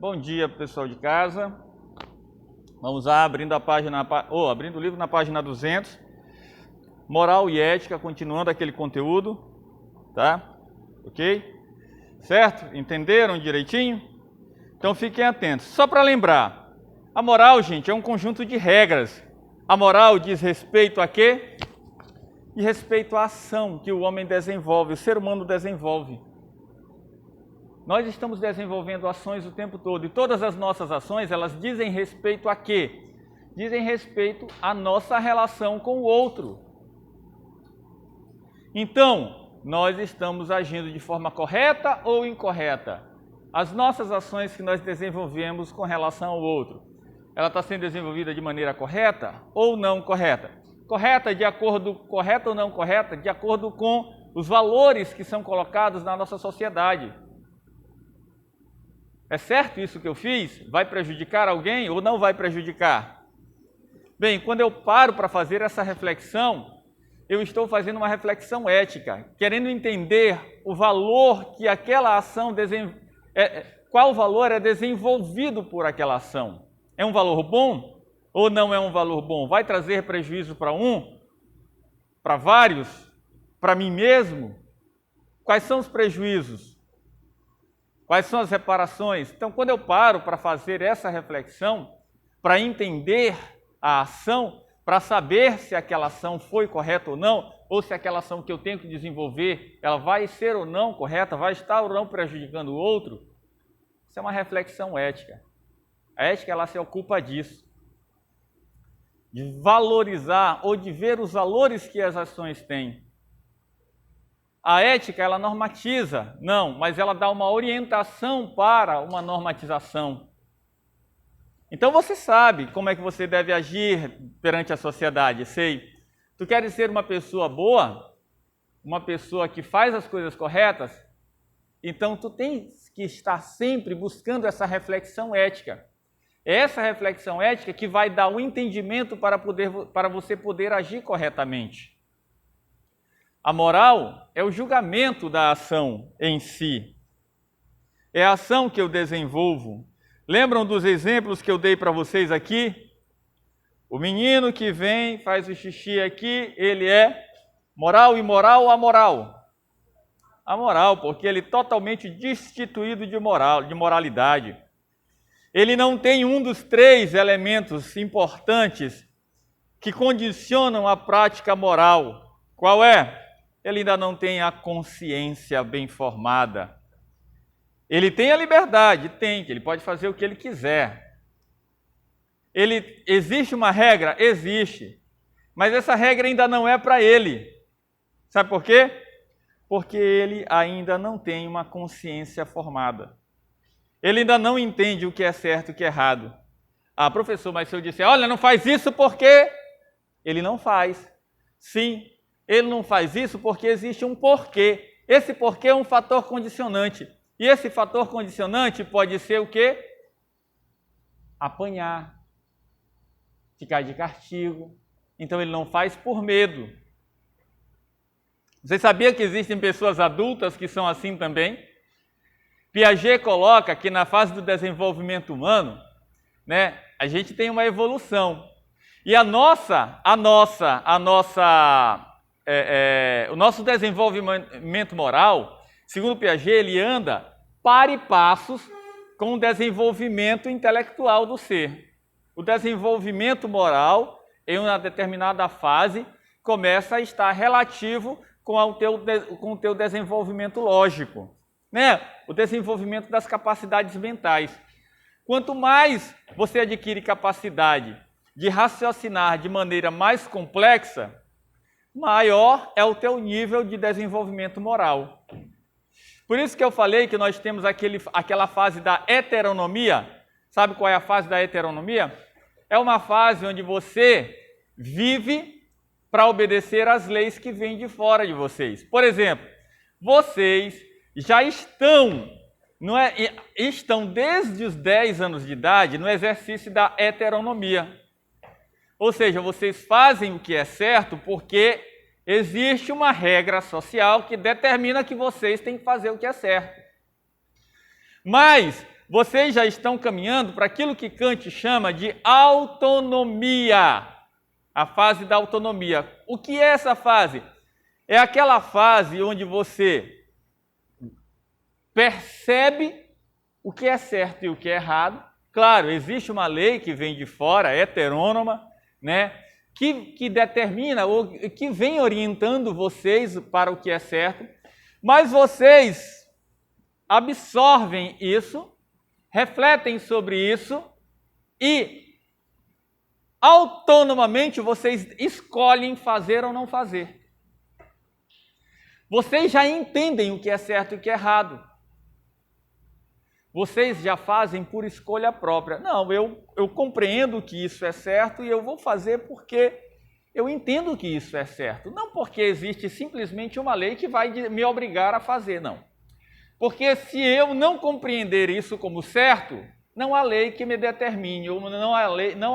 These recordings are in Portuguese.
Bom dia, pessoal de casa. Vamos lá, abrindo o livro na página 200. Moral e ética, continuando aquele conteúdo, tá? Ok? Certo? Entenderam direitinho? Então fiquem atentos. Só para lembrar, a moral, gente, é um conjunto de regras. A moral diz respeito a quê? Diz respeito à ação que o homem desenvolve, o ser humano desenvolve. Nós estamos desenvolvendo ações o tempo todo e todas as nossas ações, elas dizem respeito a quê? Dizem respeito à nossa relação com o outro. Então, nós estamos agindo de forma correta ou incorreta? As nossas ações que nós desenvolvemos com relação ao outro, ela está sendo desenvolvida de maneira correta ou não correta? Correta ou não correta, de acordo com os valores que são colocados na nossa sociedade. É certo isso que eu fiz? Vai prejudicar alguém ou não vai prejudicar? Bem, quando eu paro para fazer essa reflexão, eu estou fazendo uma reflexão ética, querendo entender o valor que aquela ação qual valor é desenvolvido por aquela ação. É um valor bom ou não é um valor bom? Vai trazer prejuízo para um? Para vários? Para mim mesmo? Quais são os prejuízos? Quais são as reparações? Então, quando eu paro para fazer essa reflexão, para entender a ação, para saber se aquela ação foi correta ou não, ou se aquela ação que eu tenho que desenvolver, ela vai ser ou não correta, vai estar ou não prejudicando o outro, isso é uma reflexão ética. A ética, ela se ocupa disso, de valorizar ou de ver os valores que as ações têm. A ética, ela normatiza, não, mas ela dá uma orientação para uma normatização. Então você sabe como é que você deve agir perante a sociedade, sei. Tu queres ser uma pessoa boa, uma pessoa que faz as coisas corretas, então tu tens que estar sempre buscando essa reflexão ética. É essa reflexão ética que vai dar o entendimento para você poder agir corretamente. A moral é o julgamento da ação em si. É a ação que eu desenvolvo. Lembram dos exemplos que eu dei para vocês aqui? O menino que vem, faz o xixi aqui, ele é moral, imoral ou amoral? Amoral, porque ele é totalmente destituído de moralidade. Ele não tem um dos 3 elementos importantes que condicionam a prática moral. Qual é? Ele ainda não tem a consciência bem formada. Ele tem a liberdade, ele pode fazer o que ele quiser. Existe uma regra? Existe. Mas essa regra ainda não é para ele. Sabe por quê? Porque ele ainda não tem uma consciência formada. Ele ainda não entende o que é certo e o que é errado. Ah, professor, mas se eu disser, olha, não faz isso porque ele não faz. Sim. Ele não faz isso porque existe um porquê. Esse porquê é um fator condicionante. E esse fator condicionante pode ser o quê? Apanhar, ficar de castigo. Então ele não faz por medo. Você sabia que existem pessoas adultas que são assim também? Piaget coloca que na fase do desenvolvimento humano, né, a gente tem uma evolução. E o nosso desenvolvimento moral, segundo Piaget, ele anda par e passos com o desenvolvimento intelectual do ser. O desenvolvimento moral, em uma determinada fase, começa a estar relativo com o teu desenvolvimento lógico, né? O desenvolvimento das capacidades mentais. Quanto mais você adquire capacidade de raciocinar de maneira mais complexa, maior é o teu nível de desenvolvimento moral. Por isso que eu falei que nós temos aquela fase da heteronomia. Sabe qual é a fase da heteronomia? É uma fase onde você vive para obedecer às leis que vêm de fora de vocês. Por exemplo, vocês já estão desde os 10 anos de idade no exercício da heteronomia. Ou seja, vocês fazem o que é certo porque existe uma regra social que determina que vocês têm que fazer o que é certo. Mas vocês já estão caminhando para aquilo que Kant chama de autonomia, a fase da autonomia. O que é essa fase? É aquela fase onde você percebe o que é certo e o que é errado. Claro, existe uma lei que vem de fora, heterônoma, né, que determina ou que vem orientando vocês para o que é certo, mas vocês absorvem isso, refletem sobre isso e autonomamente vocês escolhem fazer ou não fazer. Vocês já entendem o que é certo e o que é errado. Vocês já fazem por escolha própria. Não, eu compreendo que isso é certo e eu vou fazer porque eu entendo que isso é certo. Não porque existe simplesmente uma lei que vai me obrigar a fazer, não. Porque se eu não compreender isso como certo, não há lei que me determine, ou não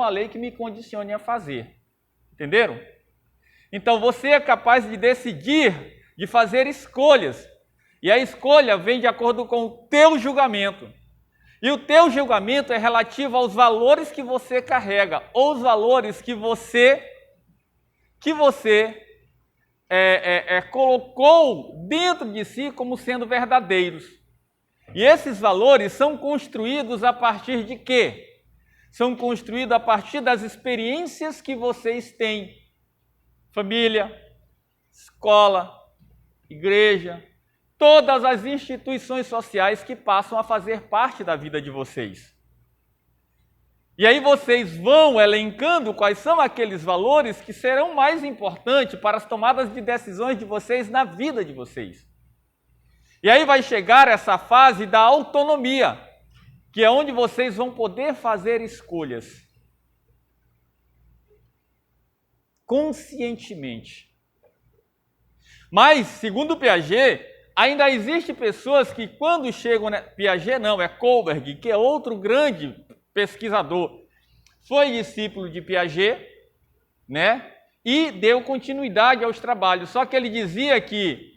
há lei que me condicione a fazer. Entenderam? Então você é capaz de decidir, de fazer escolhas. E a escolha vem de acordo com o teu julgamento. E o teu julgamento é relativo aos valores que você carrega, ou os valores que você colocou dentro de si como sendo verdadeiros. E esses valores são construídos a partir de quê? São construídos a partir das experiências que vocês têm. Família, escola, igreja, todas as instituições sociais que passam a fazer parte da vida de vocês. E aí vocês vão elencando quais são aqueles valores que serão mais importantes para as tomadas de decisões de vocês na vida de vocês. E aí vai chegar essa fase da autonomia, que é onde vocês vão poder fazer escolhas conscientemente. Mas, segundo Piaget, ainda existe pessoas que quando chegam... Piaget não, é Kohlberg, que é outro grande pesquisador. Foi discípulo de Piaget, né? E deu continuidade aos trabalhos. Só que ele dizia que...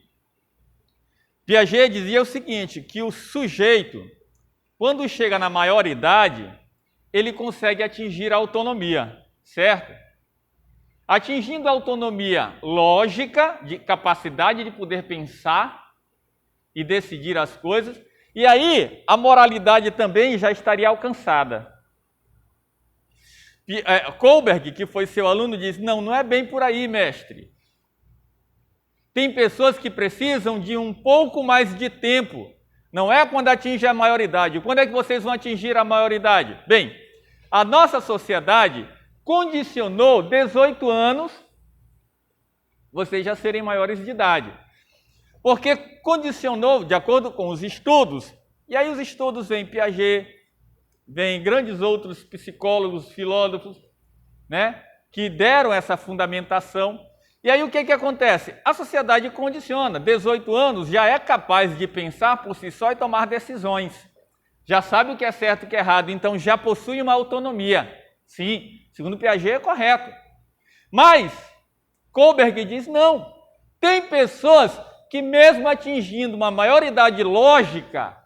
Piaget dizia o seguinte, que o sujeito, quando chega na maioridade, ele consegue atingir a autonomia, certo? Atingindo a autonomia lógica, de capacidade de poder pensar e decidir as coisas, e aí a moralidade também já estaria alcançada. Kohlberg, que foi seu aluno, disse, não é bem por aí, mestre. Tem pessoas que precisam de um pouco mais de tempo. Não é quando atinge a maioridade. Quando é que vocês vão atingir a maioridade? Bem, a nossa sociedade condicionou 18 anos vocês já serem maiores de idade. Porque condicionou, de acordo com os estudos, e aí os estudos vêm Piaget, vêm grandes outros psicólogos, filósofos, né, que deram essa fundamentação. E aí o que acontece? A sociedade condiciona. 18 anos já é capaz de pensar por si só e tomar decisões. Já sabe o que é certo e o que é errado, então já possui uma autonomia. Sim, segundo Piaget é correto. Mas Kohlberg diz não. Tem pessoas que mesmo atingindo uma maioridade lógica,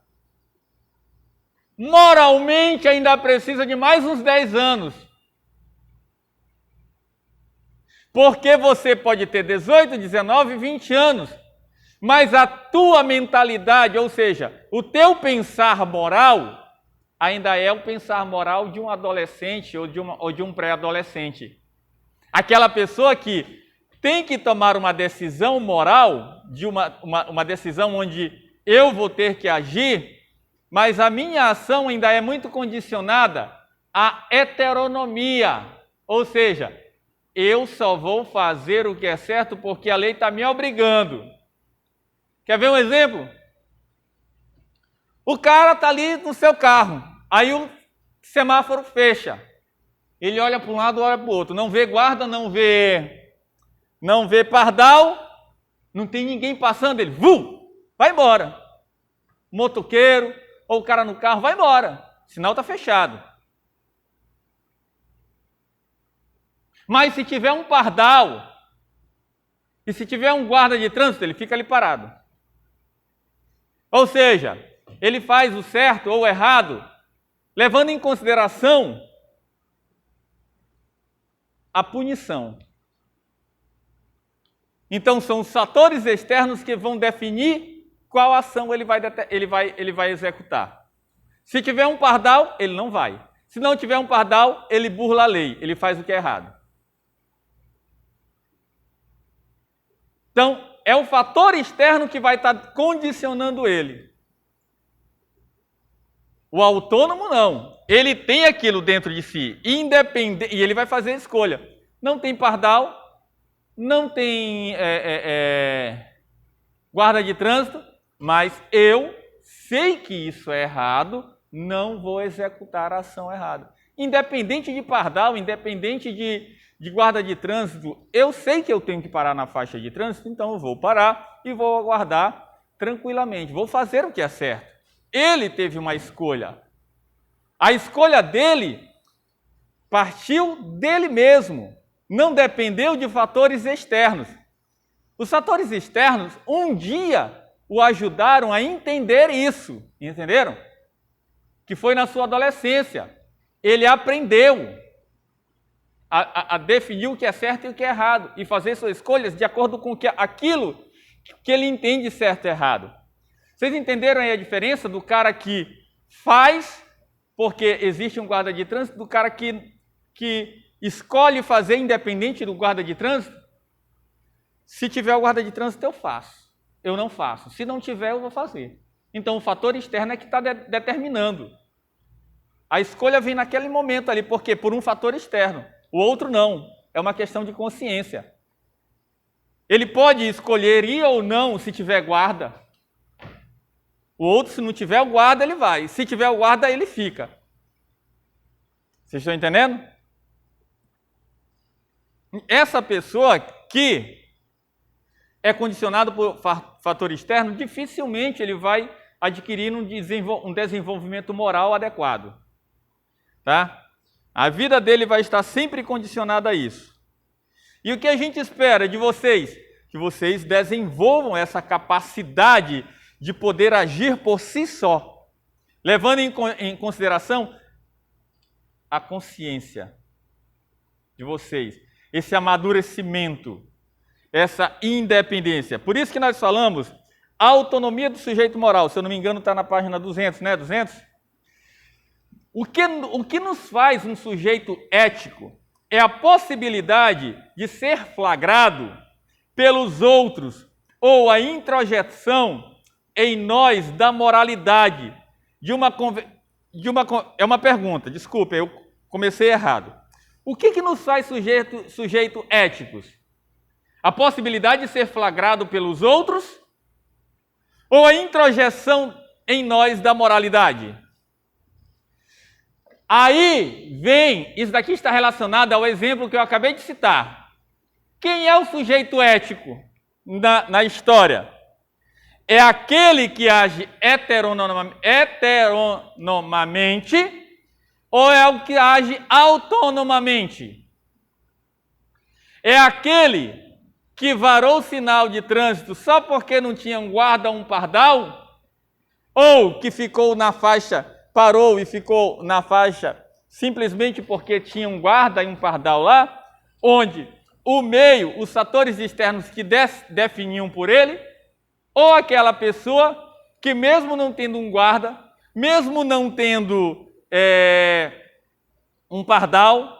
moralmente ainda precisa de mais uns 10 anos. Porque você pode ter 18, 19, 20 anos, mas a tua mentalidade, ou seja, o teu pensar moral, ainda é o pensar moral de um adolescente ou de um pré-adolescente. Aquela pessoa que tem que tomar uma decisão moral, de uma decisão onde eu vou ter que agir, mas a minha ação ainda é muito condicionada à heteronomia, ou seja, eu só vou fazer o que é certo porque a lei está me obrigando. Quer ver um exemplo? O cara está ali no seu carro, aí o semáforo fecha. Ele olha para um lado, olha para o outro, não vê guarda, não vê pardal, não tem ninguém passando, ele vai embora. Motoqueiro ou o cara no carro, vai embora, sinal está fechado. Mas se tiver um pardal e se tiver um guarda de trânsito, ele fica ali parado. Ou seja, ele faz o certo ou o errado, levando em consideração a punição. Então, são os fatores externos que vão definir qual ação ele vai executar. Se tiver um pardal, ele não vai. Se não tiver um pardal, ele burla a lei, ele faz o que é errado. Então, é o fator externo que vai estar condicionando ele. O autônomo não. Ele tem aquilo dentro de si, independente, e ele vai fazer a escolha. Não tem pardal, não tem guarda de trânsito, mas eu sei que isso é errado, não vou executar a ação errada. Independente de pardal, independente de guarda de trânsito, eu sei que eu tenho que parar na faixa de trânsito, então eu vou parar e vou aguardar tranquilamente. Vou fazer o que é certo. Ele teve uma escolha. A escolha dele partiu dele mesmo. Não dependeu de fatores externos. Os fatores externos, um dia, o ajudaram a entender isso. Entenderam? Que foi na sua adolescência. Ele aprendeu a definir o que é certo e o que é errado. E fazer suas escolhas de acordo com aquilo que ele entende certo e errado. Vocês entenderam aí a diferença do cara que faz porque existe um guarda de trânsito, do cara que escolhe fazer independente do guarda de trânsito? Se tiver o guarda de trânsito, eu faço. Eu não faço. Se não tiver, eu vou fazer. Então, o fator externo é que está determinando. A escolha vem naquele momento ali. Por quê? Por um fator externo. O outro não. É uma questão de consciência. Ele pode escolher ir ou não se tiver guarda. O outro, se não tiver o guarda, ele vai. Se tiver o guarda, ele fica. Vocês estão entendendo? Essa pessoa que é condicionada por fator externo, dificilmente ele vai adquirir um desenvolvimento moral adequado. Tá? A vida dele vai estar sempre condicionada a isso. E o que a gente espera de vocês? Que vocês desenvolvam essa capacidade de poder agir por si só, levando em consideração a consciência de vocês, esse amadurecimento, essa independência. Por isso que nós falamos a autonomia do sujeito moral. Se eu não me engano, está na página 200, né? 200? O que nos faz um sujeito ético é a possibilidade de ser flagrado pelos outros ou a introjeção em nós da moralidade é uma pergunta, desculpa, eu comecei errado. O que nos faz sujeito éticos? A possibilidade de ser flagrado pelos outros ou a introjeção em nós da moralidade? Aí vem, isso daqui está relacionado ao exemplo que eu acabei de citar. Quem é o sujeito ético na história? É aquele que age heteronomamente ou é o que age autonomamente? É aquele que varou o sinal de trânsito só porque não tinha um guarda ou um pardal? Ou que ficou na faixa, parou e ficou na faixa simplesmente porque tinha um guarda e um pardal lá, onde o meio, os fatores externos que definiam por ele, ou aquela pessoa que mesmo não tendo um guarda, mesmo não tendo um pardal,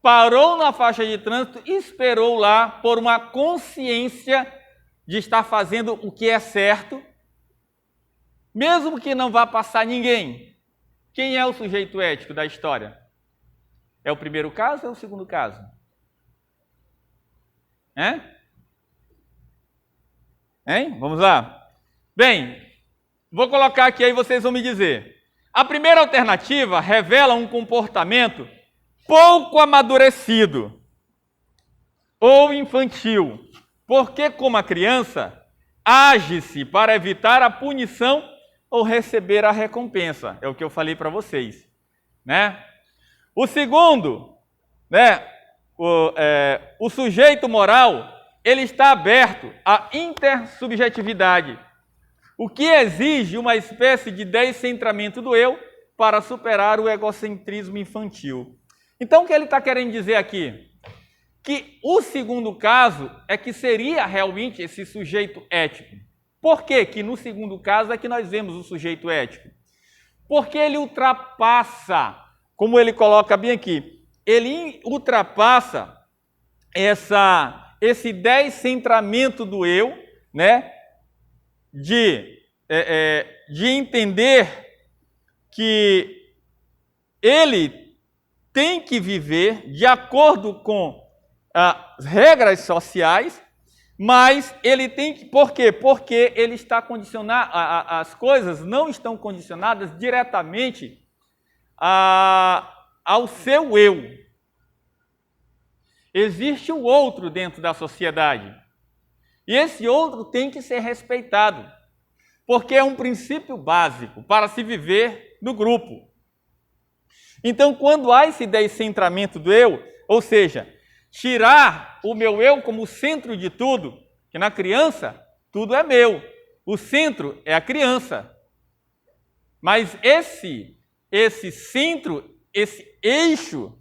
parou na faixa de trânsito e esperou lá por uma consciência de estar fazendo o que é certo, mesmo que não vá passar ninguém. Quem é o sujeito ético da história? É o primeiro caso ou é o segundo caso? Hein? Vamos lá. Bem, vou colocar aqui aí vocês vão me dizer. A primeira alternativa revela um comportamento pouco amadurecido ou infantil, porque como a criança age-se para evitar a punição ou receber a recompensa. É o que eu falei para vocês, né? O segundo, né? O sujeito moral, ele está aberto à intersubjetividade. o que exige uma espécie de descentramento do eu para superar o egocentrismo infantil. Então, o que ele está querendo dizer aqui? Que o segundo caso é que seria realmente esse sujeito ético. Por que que no segundo caso é que nós vemos o sujeito ético? Porque ele ultrapassa, como ele coloca bem aqui, ele ultrapassa esse descentramento do eu, né? De entender que ele tem que viver de acordo com as regras sociais, mas ele tem que... Por quê? Porque ele está condicionado, as coisas não estão condicionadas diretamente ao seu eu. Existe o outro dentro da sociedade. E esse outro tem que ser respeitado, porque é um princípio básico para se viver no grupo. Então, quando há esse descentramento do eu, ou seja, tirar o meu eu como centro de tudo, que na criança tudo é meu, o centro é a criança. Mas esse centro, esse eixo,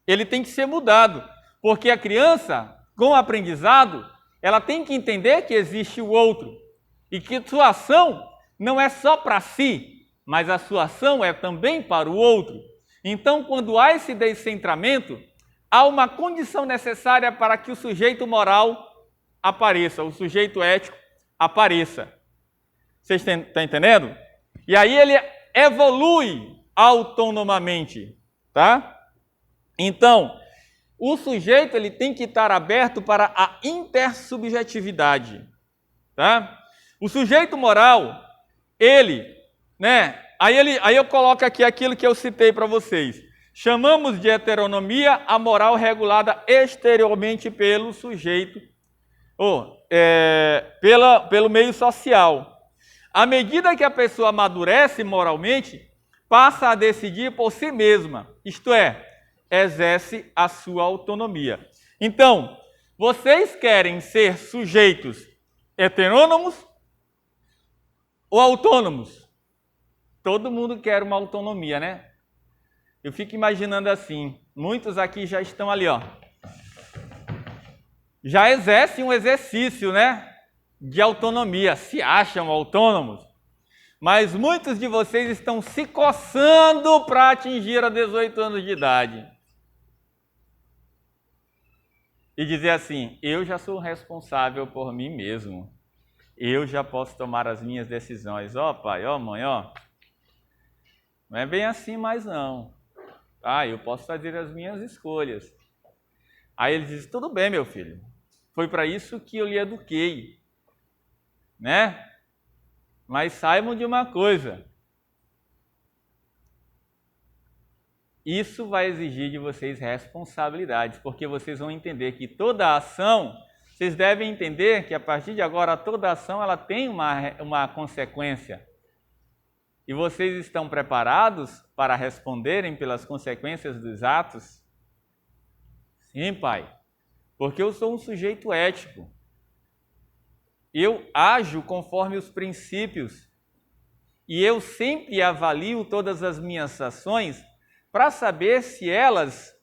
ele tem que ser mudado, porque a criança, com o aprendizado, ela tem que entender que existe o outro e que sua ação não é só para si, mas a sua ação é também para o outro. Então, quando há esse descentramento, há uma condição necessária para que o sujeito moral apareça, o sujeito ético apareça. Vocês estão entendendo? E aí ele evolui autonomamente, tá? Então, o sujeito ele tem que estar aberto para a intersubjetividade, tá? O sujeito moral, ele, né? Aí eu coloco aqui aquilo que eu citei para vocês. Chamamos de heteronomia a moral regulada exteriormente pelo sujeito, pelo meio social. À medida que a pessoa amadurece moralmente, passa a decidir por si mesma, isto é, exerce a sua autonomia. Então, vocês querem ser sujeitos heterônomos ou autônomos? Todo mundo quer uma autonomia, né? Eu fico imaginando assim, muitos aqui já estão ali, ó. Já exercem um exercício, né? De autonomia, se acham autônomos. Mas muitos de vocês estão se coçando para atingir a 18 anos de idade. E dizer assim, eu já sou responsável por mim mesmo. Eu já posso tomar as minhas decisões. Ó pai, ó mãe, ó. Não é bem assim mais não. Eu posso fazer as minhas escolhas. Aí ele diz, tudo bem, meu filho. Foi para isso que eu lhe eduquei. Né? Mas saibam de uma coisa. Isso vai exigir de vocês responsabilidades, porque vocês vão entender que toda ação, vocês devem entender que a partir de agora toda ação ela tem uma consequência. E vocês estão preparados para responderem pelas consequências dos atos? Sim, pai, porque eu sou um sujeito ético. Eu ajo conforme os princípios e eu sempre avalio todas as minhas ações para saber se elas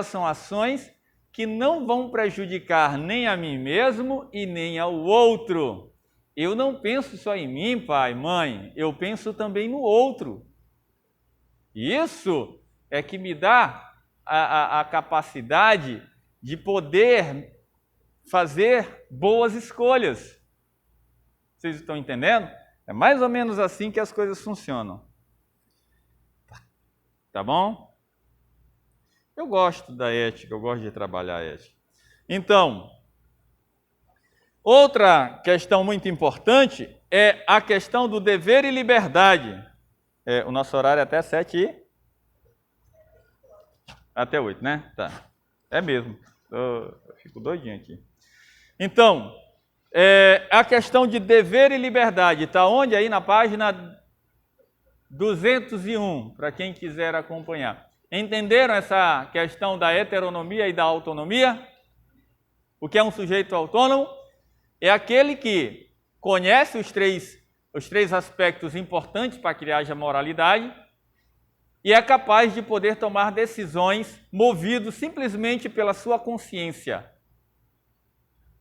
são ações que não vão prejudicar nem a mim mesmo e nem ao outro. Eu não penso só em mim, pai, mãe, eu penso também no outro. Isso é que me dá a capacidade de poder fazer boas escolhas. Vocês estão entendendo? É mais ou menos assim que as coisas funcionam. Tá bom? Eu gosto da ética, eu gosto de trabalhar a ética. Então, outra questão muito importante é a questão do dever e liberdade. O nosso horário é até 7 e... Até 8, né? Tá. É mesmo. Eu fico doidinho aqui. Então, a questão de dever e liberdade está onde? Aí na página 201, para quem quiser acompanhar. Entenderam essa questão da heteronomia e da autonomia? O que é um sujeito autônomo? É aquele que conhece os 3 os 3 aspectos importantes para que haja moralidade, e é capaz de poder tomar decisões movido simplesmente pela sua consciência.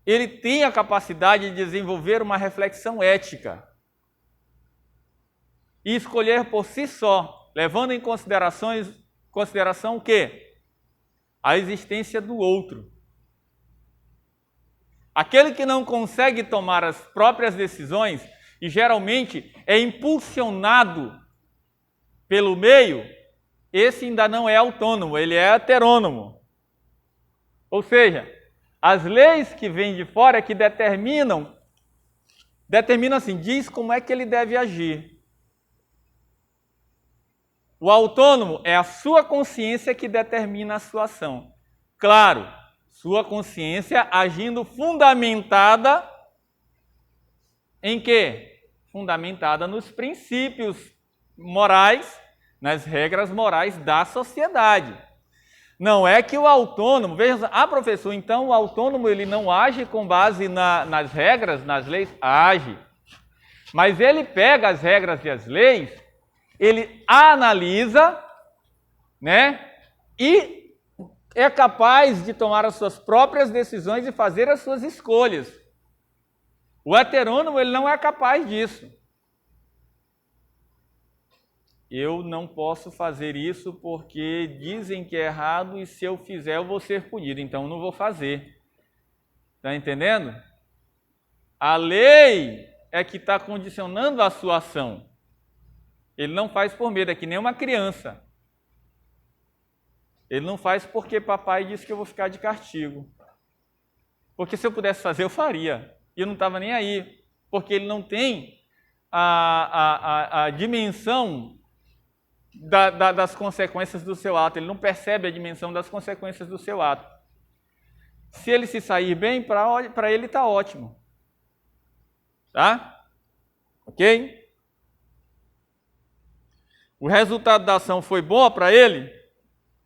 Ele tem a capacidade de desenvolver uma reflexão ética e escolher por si só, levando em consideração o quê? A existência do outro. Aquele que não consegue tomar as próprias decisões e geralmente é impulsionado pelo meio, esse ainda não é autônomo, ele é heterônomo. Ou seja, as leis que vêm de fora é que determinam assim, diz como é que ele deve agir. O autônomo é a sua consciência que determina a sua ação. Claro, sua consciência agindo fundamentada em quê? Fundamentada nos princípios morais, nas regras morais da sociedade. Não é que o autônomo, veja, professor, então o autônomo ele não age com base nas regras, nas leis? Age. Mas ele pega as regras e as leis, ele analisa, né? E é capaz de tomar as suas próprias decisões e fazer as suas escolhas. O heterônomo ele não é capaz disso. Eu não posso fazer isso porque dizem que é errado e se eu fizer eu vou ser punido, então eu não vou fazer. Está entendendo? A lei é que está condicionando a sua ação. Ele não faz por medo, é que nem uma criança. Ele não faz porque papai disse que eu vou ficar de castigo. Porque se eu pudesse fazer, eu faria. E eu não estava nem aí. Porque ele não tem a dimensão das consequências do seu ato. Ele não percebe a dimensão das consequências do seu ato. Se ele se sair bem, para ele está ótimo. Tá? Ok? O resultado da ação foi bom para ele?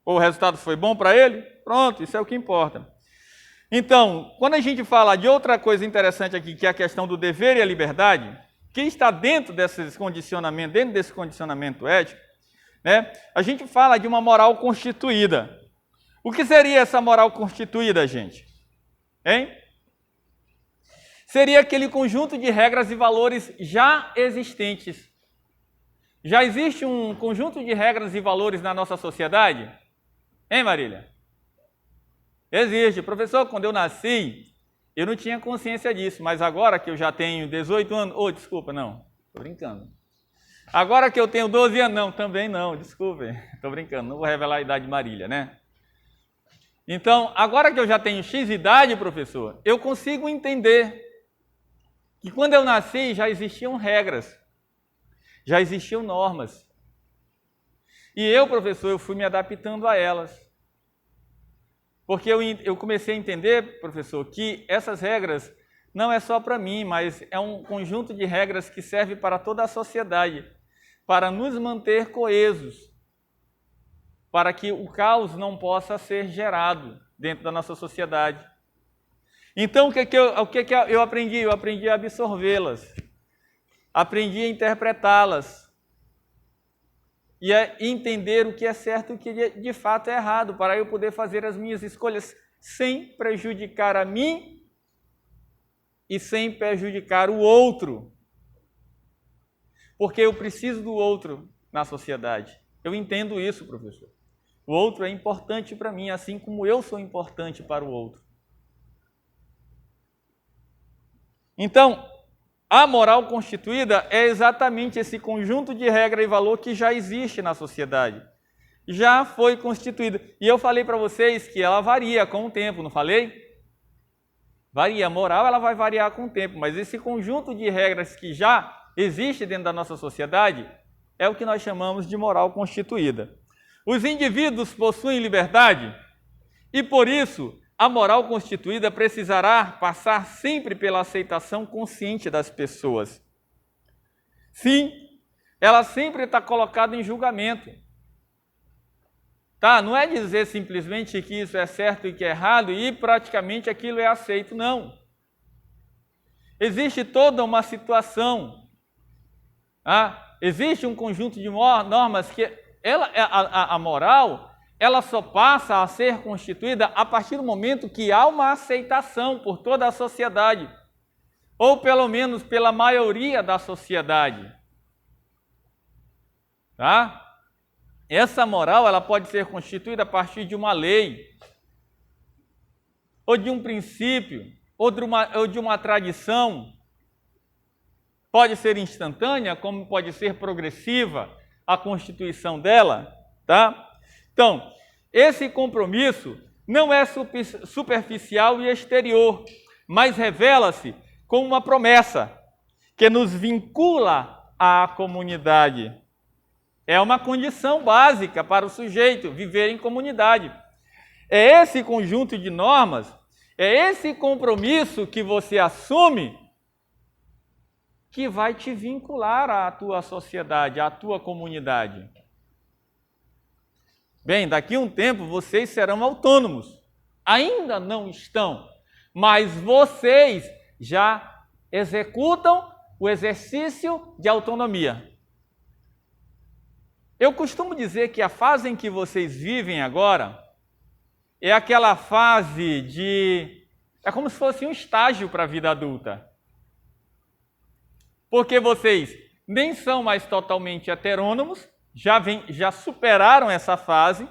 Ou o resultado foi bom para ele? Pronto, isso é o que importa. Então, quando a gente fala de outra coisa interessante aqui, que é a questão do dever e a liberdade, que está dentro desse condicionamento ético, né, a gente fala de uma moral constituída. O que seria essa moral constituída, gente? Hein? Seria aquele conjunto de regras e valores já existentes. Já existe um conjunto de regras e valores na nossa sociedade? Hein, Marília? Existe. Professor, quando eu nasci, eu não tinha consciência disso, mas agora que eu já tenho 18 anos... desculpa, não. Estou brincando. Agora que eu tenho 12 anos... Não, também não, desculpem. Estou brincando, não vou revelar a idade de Marília, né? Então, agora que eu já tenho X idade, professor, eu consigo entender que quando eu nasci já existiam regras, já existiam normas. E eu, professor, eu fui me adaptando a elas. Porque eu comecei a entender, professor, que essas regras não é só para mim, mas é um conjunto de regras que serve para toda a sociedade, para nos manter coesos, para que o caos não possa ser gerado dentro da nossa sociedade. Então, o que eu aprendi? Eu aprendi a absorvê-las, aprendi a interpretá-las e a entender o que é certo e o que de fato é errado, para eu poder fazer as minhas escolhas sem prejudicar a mim e sem prejudicar o outro. Porque eu preciso do outro na sociedade. Eu entendo isso, professor. O outro é importante para mim, assim como eu sou importante para o outro. Então, a moral constituída é exatamente esse conjunto de regra e valor que já existe na sociedade. Já foi constituída. E eu falei para vocês que ela varia com o tempo, não falei? Varia. A moral ela vai variar com o tempo, mas esse conjunto de regras que já existe dentro da nossa sociedade é o que nós chamamos de moral constituída. Os indivíduos possuem liberdade e, por isso, a moral constituída precisará passar sempre pela aceitação consciente das pessoas. Sim, ela sempre está colocada em julgamento. Tá? Não é dizer simplesmente que isso é certo e que é errado e praticamente aquilo é aceito, não. Existe toda uma situação Existe um conjunto de normas que a moral ela só passa a ser constituída a partir do momento que há uma aceitação por toda a sociedade, ou pelo menos pela maioria da sociedade. Tá? Essa moral ela pode ser constituída a partir de uma lei, ou de um princípio, ou de uma tradição. Pode ser instantânea, como pode ser progressiva a constituição dela. Tá? Então, esse compromisso não é superficial e exterior, mas revela-se como uma promessa que nos vincula à comunidade. É uma condição básica para o sujeito viver em comunidade. É esse conjunto de normas, é esse compromisso que você assume que vai te vincular à tua sociedade, à tua comunidade. Bem, daqui a um tempo vocês serão autônomos. Ainda não estão, mas vocês já executam o exercício de autonomia. Eu costumo dizer que a fase em que vocês vivem agora é aquela fase é como se fosse um estágio para a vida adulta. Porque vocês nem são mais totalmente heterônomos, já superaram essa fase,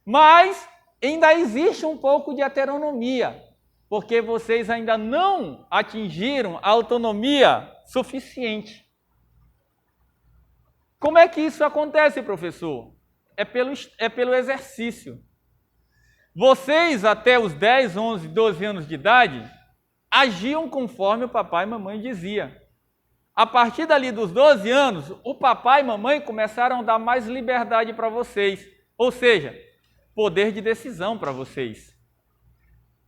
mas ainda existe um pouco de heteronomia, porque vocês ainda não atingiram a autonomia suficiente. Como é que isso acontece, professor? É pelo exercício. Vocês, até os 10, 11, 12 anos de idade, agiam conforme o papai e mamãe diziam. A partir dali dos 12 anos, o papai e mamãe começaram a dar mais liberdade para vocês, ou seja, poder de decisão para vocês.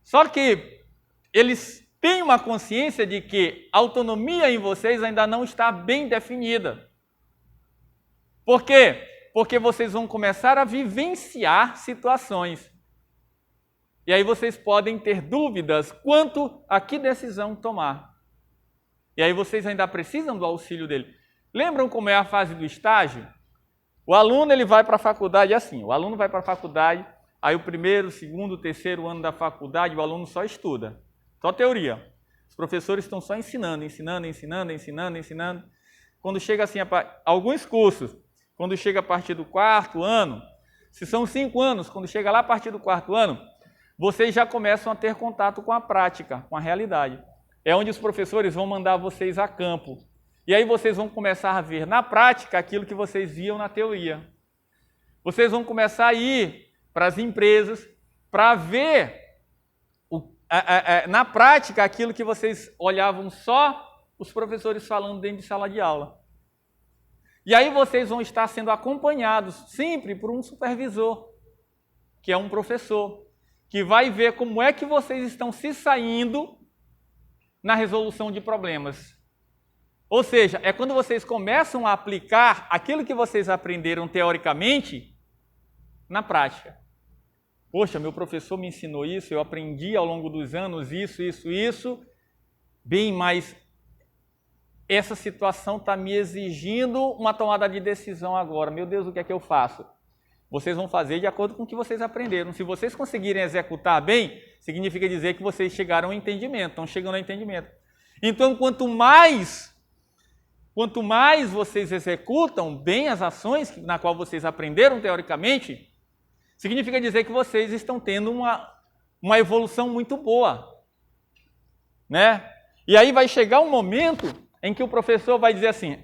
Só que eles têm uma consciência de que a autonomia em vocês ainda não está bem definida. Por quê? Porque vocês vão começar a vivenciar situações. E aí vocês podem ter dúvidas quanto a que decisão tomar. E aí vocês ainda precisam do auxílio dele. Lembram como é a fase do estágio? O aluno ele vai para a faculdade assim, o aluno vai para a faculdade, aí o primeiro, segundo, terceiro ano da faculdade, o aluno só estuda, só teoria. Os professores estão só ensinando. Quando chega assim, alguns cursos, quando chega a partir do 4º ano, se são 5 anos, quando chega lá a partir do 4º ano, vocês já começam a ter contato com a prática, com a realidade. É onde os professores vão mandar vocês a campo. E aí vocês vão começar a ver na prática aquilo que vocês viam na teoria. Vocês vão começar a ir para as empresas para ver na prática aquilo que vocês olhavam só os professores falando dentro de sala de aula. E aí vocês vão estar sendo acompanhados sempre por um supervisor, que é um professor, que vai ver como é que vocês estão se saindo na resolução de problemas. Ou seja, é quando vocês começam a aplicar aquilo que vocês aprenderam teoricamente na prática. Poxa, meu professor me ensinou isso, eu aprendi ao longo dos anos isso. Bem, mas essa situação está me exigindo uma tomada de decisão agora. Meu Deus, o que é que eu faço? Vocês vão fazer de acordo com o que vocês aprenderam. Se vocês conseguirem executar bem, significa dizer que vocês chegaram ao entendimento, estão chegando ao entendimento. Então, quanto mais vocês executam bem as ações na qual vocês aprenderam teoricamente, significa dizer que vocês estão tendo uma evolução muito boa, né? E aí vai chegar um momento em que o professor vai dizer assim,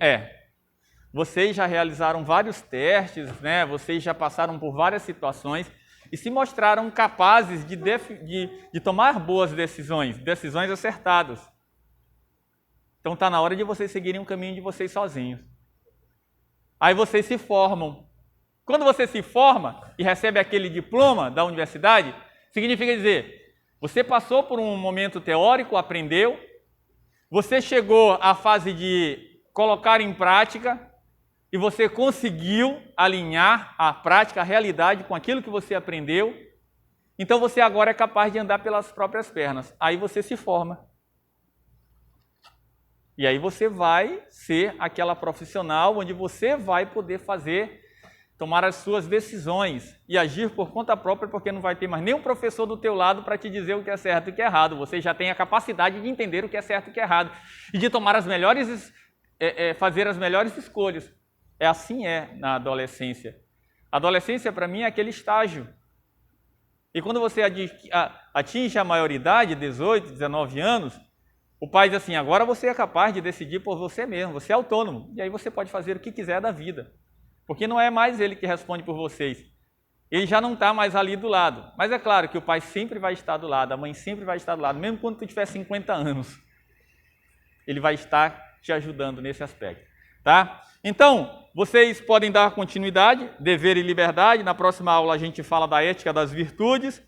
vocês já realizaram vários testes, né? Vocês já passaram por várias situações e se mostraram capazes de tomar boas decisões acertadas. Então está na hora de vocês seguirem o caminho de vocês sozinhos. Aí vocês se formam. Quando você se forma e recebe aquele diploma da universidade, significa dizer, você passou por um momento teórico, aprendeu, você chegou à fase de colocar em prática e você conseguiu alinhar a prática, a realidade com aquilo que você aprendeu, então você agora é capaz de andar pelas próprias pernas. Aí você se forma. E aí você vai ser aquela profissional onde você vai poder tomar as suas decisões e agir por conta própria, porque não vai ter mais nenhum professor do teu lado para te dizer o que é certo e o que é errado. Você já tem a capacidade de entender o que é certo e o que é errado e de tomar fazer as melhores escolhas. Assim na adolescência. A adolescência, para mim, é aquele estágio. E quando você atinge a maioridade, 18, 19 anos, o pai diz assim, agora você é capaz de decidir por você mesmo, você é autônomo. E aí você pode fazer o que quiser da vida. Porque não é mais ele que responde por vocês. Ele já não está mais ali do lado. Mas é claro que o pai sempre vai estar do lado, a mãe sempre vai estar do lado, mesmo quando tu tiver 50 anos. Ele vai estar te ajudando nesse aspecto. Tá? Então, vocês podem dar continuidade, dever e liberdade. Na próxima aula a gente fala da ética das virtudes,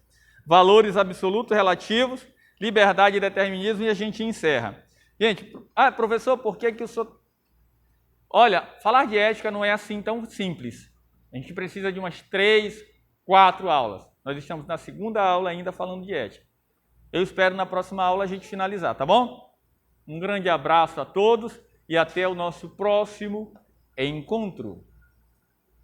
valores absolutos relativos, liberdade e determinismo e a gente encerra. Gente, professor, por que o senhor... Olha, falar de ética não é assim tão simples. A gente precisa de umas 3, 4 aulas. Nós estamos na segunda aula ainda falando de ética. Eu espero na próxima aula a gente finalizar, tá bom? Um grande abraço a todos e até o nosso próximo encontro.